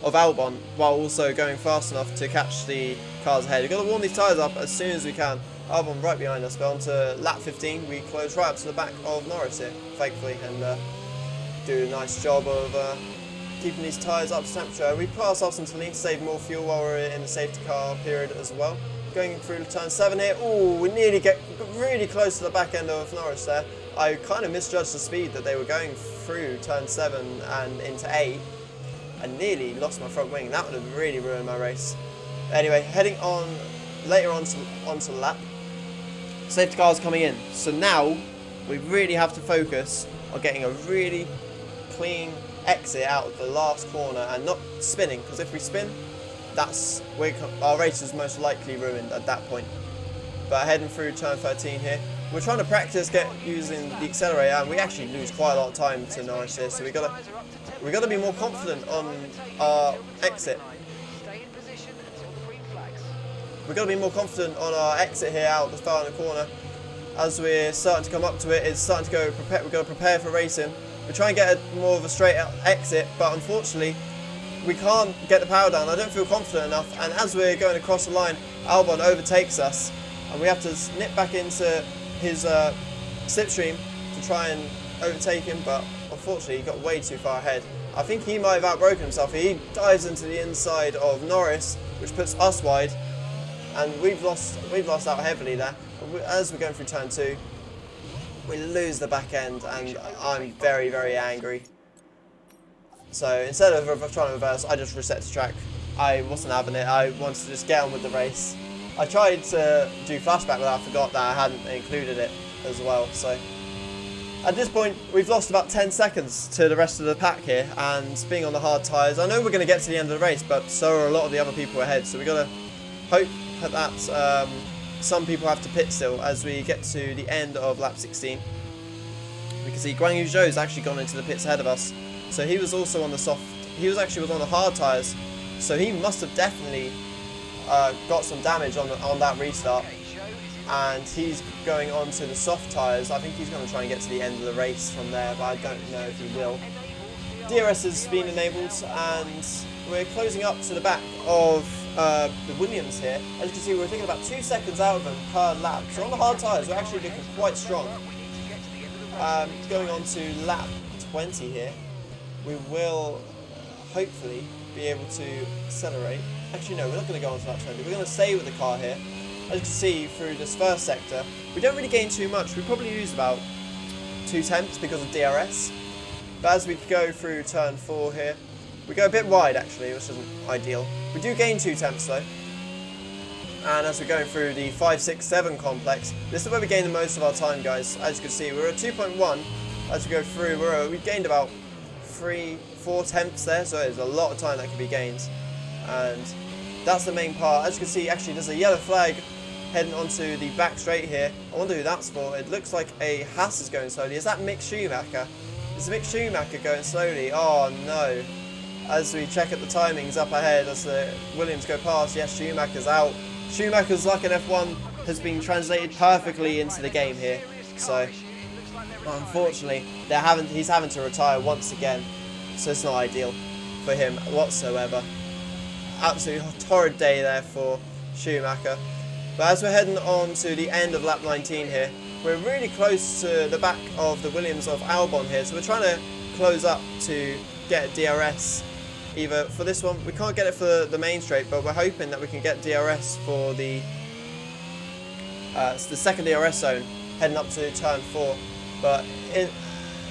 [SPEAKER 1] of Albon while also going fast enough to catch the cars ahead. We've got to warm these tyres up as soon as we can. Albon right behind us, but on to lap 15, we close right up to the back of Norris here, thankfully, and do a nice job of keeping these tyres up to temperature. We put ourselves into lean to save more fuel while we're in the safety car period as well. Going through turn 7 here, ooh, we nearly get really close to the back end of Norris there. I kind of misjudged the speed that they were going through turn 7 and into 8. I nearly lost my front wing. That would have really ruined my race. Anyway, heading on later onto the lap. Safety cars coming in. So now we really have to focus on getting a really clean exit out of the last corner and not spinning, because if we spin, our race is most likely ruined at that point. But heading through turn 13 here, we're trying to practice using the accelerator, and we actually lose quite a lot of time to Norris here, so we got to be more confident on our exit. We've got to be more confident on our exit here out the start of the corner. As we're starting to come up to it, it's starting to go prepare. We've got to prepare for racing. We try and get more of a straight exit, but unfortunately, we can't get the power down. I don't feel confident enough, and as we're going across the line, Albon overtakes us, and we have to nip back into his slipstream to try and overtake him, but unfortunately he got way too far ahead. I think he might have outbroken himself. He dives into the inside of Norris, which puts us wide, and we've lost out heavily there. As we're going through turn 2, we lose the back end, and I'm very, very angry. So instead of trying to reverse, I just reset to track. I wasn't having it. I wanted to just get on with the race. I tried to do flashback, but I forgot that I hadn't included it as well. So at this point, we've lost about 10 seconds to the rest of the pack here, and being on the hard tyres, I know we're going to get to the end of the race, but so are a lot of the other people ahead. So we've got to hope that some people have to pit still as we get to the end of lap 16. We can see Guan Yu Zhou's actually gone into the pits ahead of us. So he was also on the he was on the hard tyres, so he must have definitely got some damage on that restart, and he's going on to the soft tyres. I think he's going to try and get to the end of the race from there, but I don't know if he will. DRS has been enabled, and we're closing up to the back of the Williams here. As you can see, we're taking about 2 seconds out of them per lap, so on the hard tyres we're actually looking quite strong. Going on to lap 20 here, we will hopefully be able to accelerate. Actually no, we're not going to go on to lap 20, we're going to stay with the car here. As you can see through this first sector, we don't really gain too much. We probably lose about 2 tenths because of DRS. But as we go through turn 4 here, we go a bit wide actually, which isn't ideal. We do gain 2 tenths though. And as we're going through the 5, 6, 7 complex, this is where we gain the most of our time, guys. As you can see, we're at 2.1. As we go through, we've gained about 3, 4 tenths there, so there's a lot of time that can be gained. And that's the main part. As you can see, actually there's a yellow flag heading onto the back straight here. I wonder who that's for. It looks like a Haas is going slowly. Is that Mick Schumacher? Is Mick Schumacher going slowly? Oh no. As we check at the timings up ahead as the Williams go past, yes, Schumacher's out. Schumacher's luck in F1 has been translated perfectly into the game here. So unfortunately, he's having to retire once again. So it's not ideal for him whatsoever. Absolutely torrid day there for Schumacher. But as we're heading on to the end of lap 19 here, we're really close to the back of the Williams of Albon here, so we're trying to close up to get DRS either for this one. We can't get it for the main straight, but we're hoping that we can get DRS for the second DRS zone heading up to turn 4. But in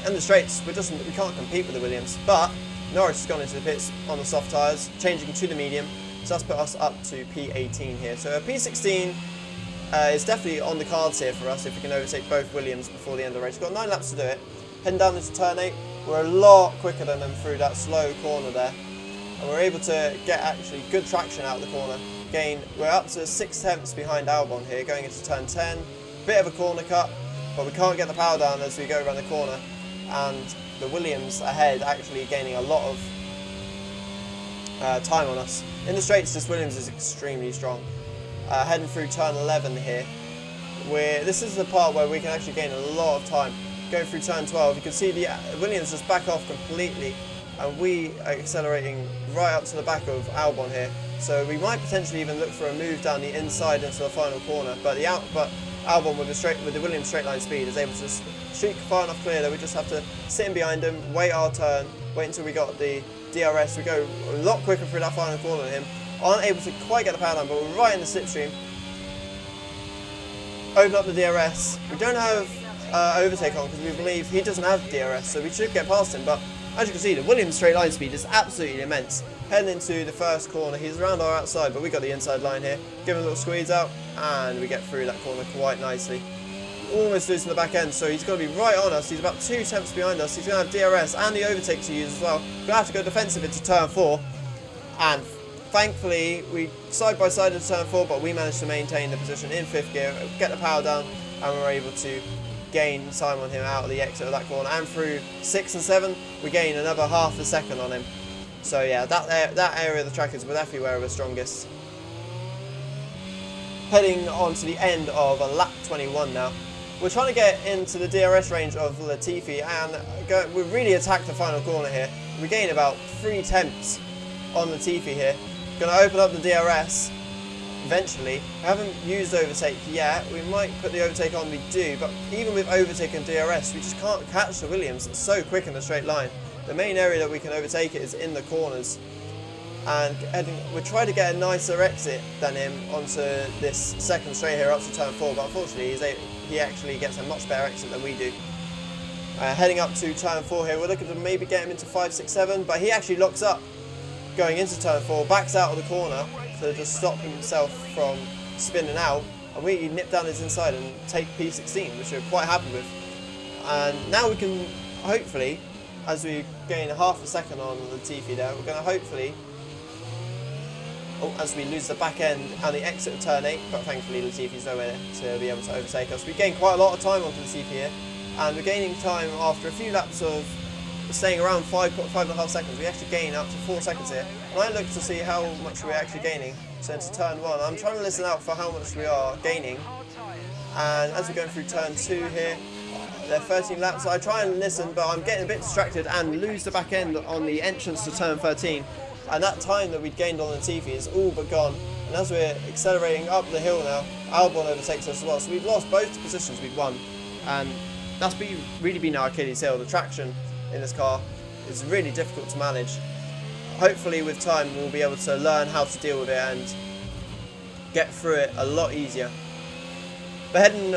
[SPEAKER 1] the straights, we can't compete with the Williams. But Norris has gone into the pits on the soft tyres, changing to the medium, so that's put us up to P18 here. So P16 is definitely on the cards here for us if we can overtake both Williams before the end of the race. We've got 9 laps to do it. Heading down into turn 8, we're a lot quicker than them through that slow corner there. And we're able to get actually good traction out of the corner. We're up to 6 tenths behind Albon here, going into turn 10. Bit of a corner cut, but we can't get the power down as we go around the corner. And the Williams ahead actually gaining a lot of time on us. In the straights, this Williams is extremely strong. Heading through turn 11 here. This is the part where we can actually gain a lot of time. Going through turn 12, you can see the Williams just back off completely, and we are accelerating right up to the back of Albon here. So we might potentially even look for a move down the inside into the final corner, but Albon with the Williams straight line speed is able to shoot far enough clear that we just have to sit in behind him, wait our turn, wait until we got the DRS. We go a lot quicker through that final corner than him. Aren't able to quite get the power down, but we're right in the slipstream. Open up the DRS. We don't have overtake on because we believe he doesn't have DRS, so we should get past him. But as you can see, the Williams straight line speed is absolutely immense. Heading into the first corner, he's around our outside, but we got the inside line here. Give him a little squeeze out, and we get through that corner quite nicely. Almost losing the back end, so he's going to be right on us. He's about 2 tenths behind us. He's going to have DRS and the overtake to use as well. We're going to have to go defensive into turn 4, and thankfully we side by side into turn 4, but we managed to maintain the position in 5th gear, get the power down, and we're able to gain time on him out of the exit of that corner. And through 6 and 7, we gain another half a second on him. So yeah, that area of the track is definitely where we're strongest. Heading on to the end of lap 21 now. We're trying to get into the DRS range of Latifi, and we really attack the final corner here. We gain about 3 tenths on Latifi here. Going to open up the DRS eventually. We haven't used overtake yet. We might put the overtake on, we do, but even with overtake and DRS, we just can't catch the Williams. It's so quick in the straight line. The main area that we can overtake it is in the corners. And we're trying to get a nicer exit than him onto this second straight here up to turn 4, but unfortunately he actually gets a much better exit than we do. Heading up to turn 4 here, we're looking to maybe get him into 5, 6, 7, but he actually locks up going into turn 4, backs out of the corner to just stop himself from spinning out, and we nip down his inside and take P16, which we're quite happy with. And now we can hopefully, as we gain half a second on the Latifi there, we're going to hopefully, as we lose the back end and the exit of turn 8, but thankfully Latifi's nowhere to be able to overtake us. We gain quite a lot of time onto Latifi here, and we're gaining time after a few laps of staying around 5.5 seconds. We actually gain up to 4 seconds here. And I look to see how much we're actually gaining. So into turn 1, I'm trying to listen out for how much we are gaining. And as we're going through turn 2 here, they're 13 laps. I try and listen, but I'm getting a bit distracted and lose the back end on the entrance to turn 13. And that time that we'd gained on the Latifi is all but gone. And as we're accelerating up the hill now, Albon overtakes us as well. So we've lost both the positions we'd won. And that's really been our Achilles heel. The traction in this car is really difficult to manage. Hopefully with time we'll be able to learn how to deal with it and get through it a lot easier. But heading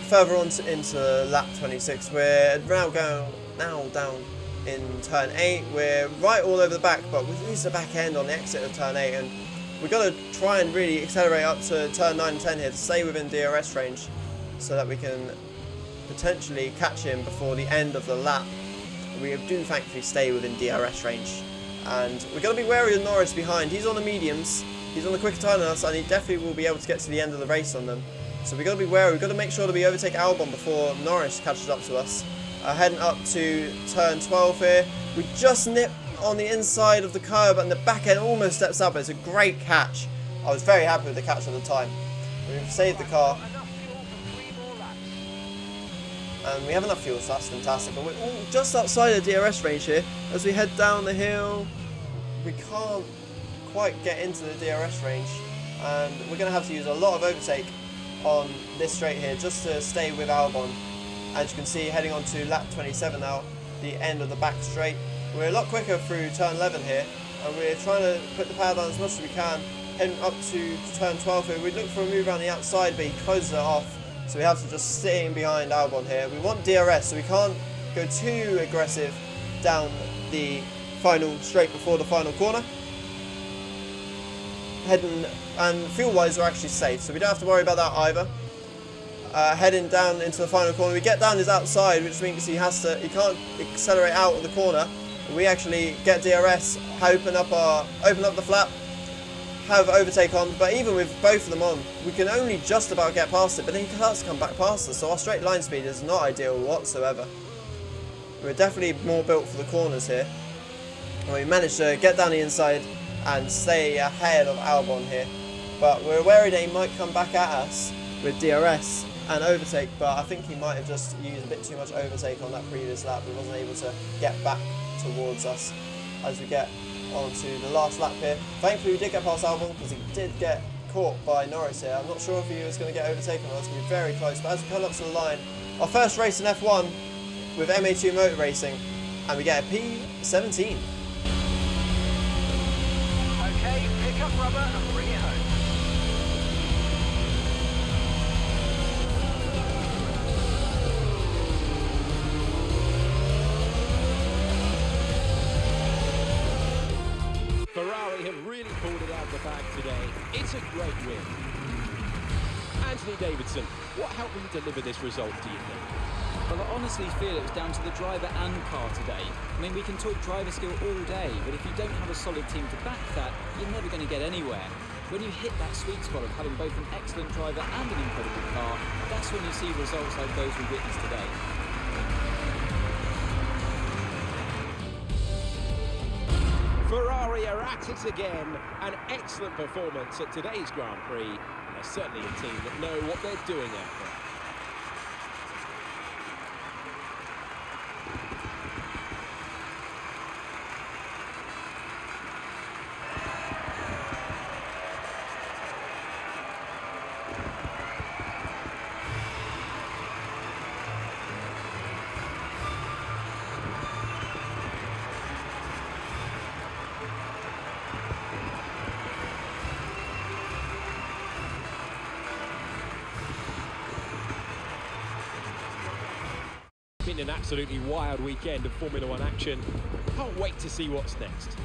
[SPEAKER 1] further on into lap 26, we're now down in turn 8. We're right all over the back, but we lose the back end on the exit of turn 8, and we've got to try and really accelerate up to turn 9 and 10 here to stay within DRS range so that we can potentially catch him before the end of the lap. We do thankfully stay within DRS range, and we're going to be wary of Norris behind. He's on the mediums, he's on the quicker time than us, and he definitely will be able to get to the end of the race on them. So we've got to be wary. We've got to make sure that we overtake Albon before Norris catches up to us. Heading up to turn 12 here, we just nip on the inside of the curb and the back end almost steps up. It's a great catch. I was very happy with the catch at the time. We've saved the car. And we have enough fuel, so that's fantastic. And we're just outside the DRS range here. As we head down the hill, we can't quite get into the DRS range, and we're going to have to use a lot of overtake on this straight here just to stay with Albon. As you can see, heading on to lap 27 now, the end of the back straight. We're a lot quicker through turn 11 here, and we're trying to put the power down as much as we can, heading up to turn 12 here. We look for a move around the outside, but he closes it off, so we have to just sit in behind Albon here. We want DRS, so we can't go too aggressive down the final straight before the final corner. Heading, and fuel-wise we're actually safe, so we don't have to worry about that either. Heading down into the final corner, we get down his outside, which means he can't accelerate out of the corner. We actually get DRS, open up the flap, have overtake on, but even with both of them on, we can only just about get past it, but then he has to come back past us, so our straight line speed is not ideal whatsoever. We're definitely more built for the corners here. And we managed to get down the inside and stay ahead of Albon here, but we're worried that he might come back at us with DRS and overtake, but I think he might have just used a bit too much overtake on that previous lap. He wasn't able to get back towards us as we get onto the last lap here. Thankfully we did get past Albon because he did get caught by Norris here. I'm not sure if he was going to get overtaken or not. It's going to be very close, but as we come up to the line, our first race in F1 with MA2 Motor Racing, and we get a P17.
[SPEAKER 4] Okay, pick up rubber and bring it home.
[SPEAKER 5] Ferrari have really pulled it out of the bag today. It's a great win. Anthony Davidson, what helped them deliver this result, do you think?
[SPEAKER 6] Well, I honestly feel it was down to the driver and car today. I mean, we can talk driver skill all day, but if you don't have a solid team to back that, you're never going to get anywhere. When you hit that sweet spot of having both an excellent driver and an incredible car, that's when you see results like those we witnessed today.
[SPEAKER 5] Ferrari are at it again. An excellent performance at today's Grand Prix. They're certainly a team that know what they're doing out there. Been an absolutely wild weekend of Formula One action. Can't wait to see what's next.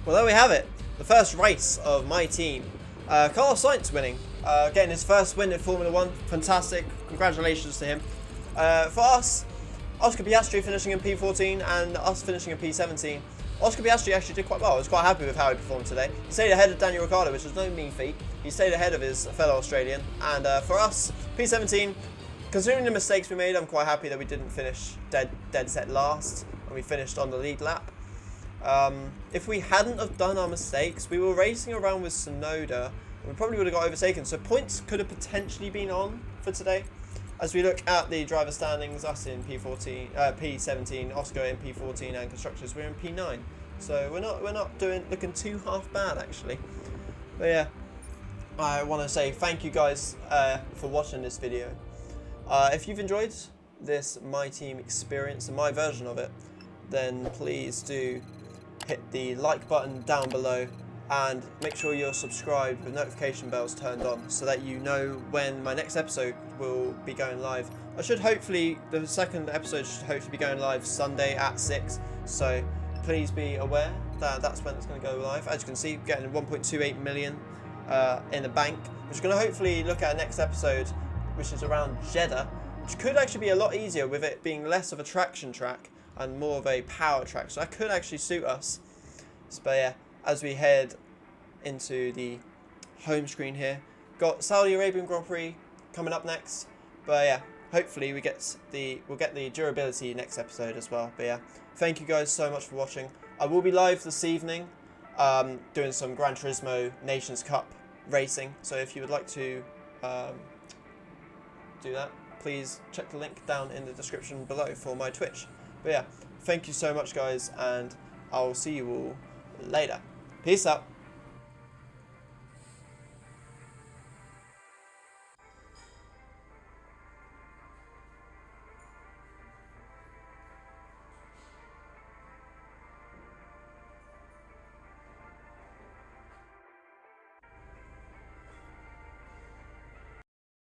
[SPEAKER 1] Well, there we have it. The first race of my team. Carlos Sainz winning. Getting his first win in Formula One. Fantastic. Congratulations to him. For us, Oscar Piastri finishing in P14 and us finishing in P17. Oscar Piastri actually did quite well. I was quite happy with how he performed today. He stayed ahead of Daniel Ricciardo, which was no mean feat. He stayed ahead of his fellow Australian. And for us, P17, considering the mistakes we made, I'm quite happy that we didn't finish dead set last and we finished on the lead lap. If we hadn't have done our mistakes, we were racing around with Tsunoda and we probably would have got overtaken, so points could have potentially been on for today. As we look at the driver standings, us in P17, Oscar in P14 and constructors, we're in P9. So we're not looking too half bad actually. But yeah, I want to say thank you guys for watching this video. If you've enjoyed this MyTeam experience and my version of it, then please do hit the like button down below and make sure you're subscribed with notification bells turned on so that you know when my next episode will be going live. The second episode should hopefully be going live Sunday at 6, so please be aware that that's when it's going to go live. As you can see, getting 1.28 million in the bank, which is going to hopefully look at next episode, which is around Jeddah, which could actually be a lot easier with it being less of a traction track and more of a power track, so that could actually suit us. But yeah, as we head into the home screen here, got Saudi Arabian Grand Prix coming up next, but yeah, hopefully we'll get the durability next episode as well. But yeah, thank you guys so much for watching. I will be live this evening doing some Gran Turismo Nations Cup racing, so if you would like to do that, please check the link down in the description below for my Twitch. But yeah, thank you so much guys, and I'll see you all later. Peace out.